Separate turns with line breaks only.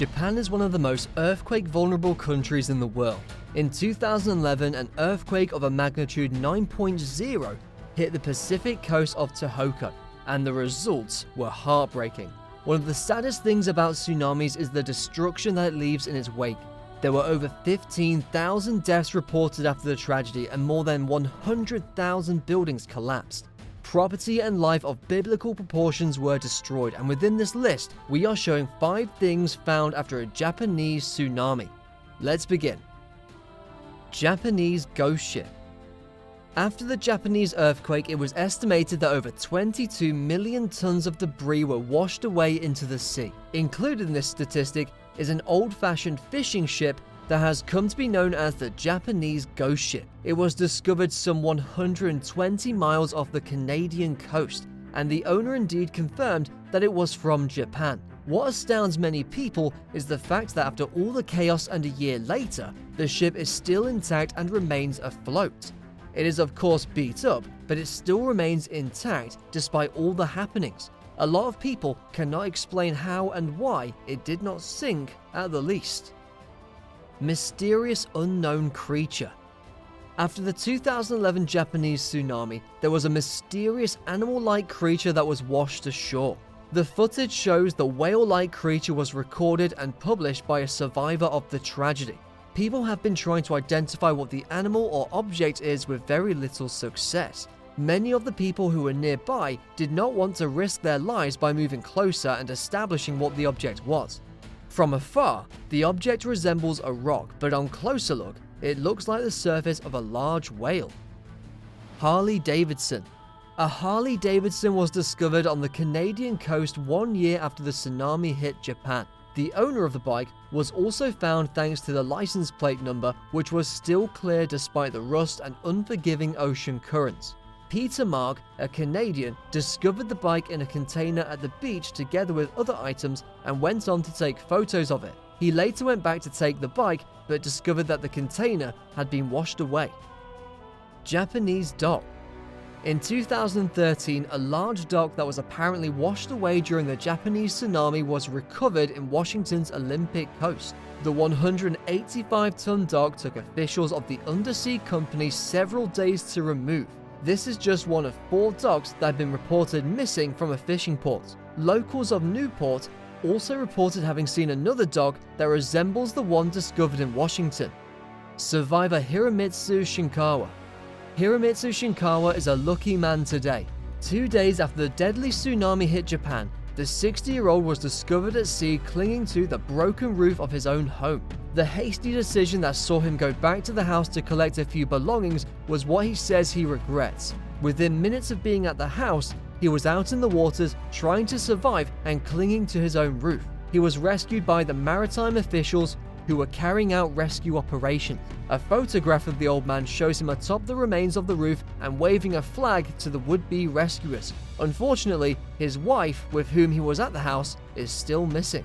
Japan is one of the most earthquake-vulnerable countries in the world. In 2011, an earthquake of a magnitude 9.0 hit the Pacific coast of Tohoku, and the results were heartbreaking. One of the saddest things about tsunamis is the destruction that it leaves in its wake. There were over 15,000 deaths reported after the tragedy, and more than 100,000 buildings collapsed. Property and life of biblical proportions were destroyed, and within this list, we are showing 5 things found after a Japanese tsunami. Let's begin. Japanese ghost ship. After the Japanese earthquake, it was estimated that over 22 million tons of debris were washed away into the sea. Included in this statistic is an old-fashioned fishing ship that has come to be known as the Japanese ghost ship. It was discovered some 120 miles off the Canadian coast, and the owner indeed confirmed that it was from Japan. What astounds many people is the fact that after all the chaos and a year later, the ship is still intact and remains afloat. It is of course beat up, but it still remains intact despite all the happenings. A lot of people cannot explain how and why it did not sink at the least. Mysterious unknown creature. After the 2011 Japanese tsunami, there was a mysterious animal-like creature that was washed ashore. The footage shows the whale-like creature was recorded and published by a survivor of the tragedy. People have been trying to identify what the animal or object is with very little success. Many of the people who were nearby did not want to risk their lives by moving closer and establishing what the object was. From afar, the object resembles a rock, but on closer look, it looks like the surface of a large whale. HarleyDavidson. A HarleyDavidson was discovered on the Canadian coast 1 year after the tsunami hit Japan. The owner of the bike was also found thanks to the license plate number, which was still clear despite the rust and unforgiving ocean currents. Peter Mark, a Canadian, discovered the bike in a container at the beach together with other items and went on to take photos of it. He later went back to take the bike, but discovered that the container had been washed away. Japanese dock. In 2013, a large dock that was apparently washed away during the Japanese tsunami was recovered in Washington's Olympic coast. The 185-ton dock took officials of the undersea company several days to remove. This is just one of 4 docks that have been reported missing from a fishing port. Locals of Newport also reported having seen another dock that resembles the one discovered in Washington. Survivor Hiromitsu Shinkawa. Hiromitsu Shinkawa is a lucky man today. 2 days after the deadly tsunami hit Japan, the 60-year-old was discovered at sea clinging to the broken roof of his own home. The hasty decision that saw him go back to the house to collect a few belongings was what he says he regrets. Within minutes of being at the house, he was out in the waters trying to survive and clinging to his own roof. He was rescued by the maritime officials who were carrying out rescue operations. A photograph of the old man shows him atop the remains of the roof and waving a flag to the would-be rescuers. Unfortunately, his wife, with whom he was at the house, is still missing.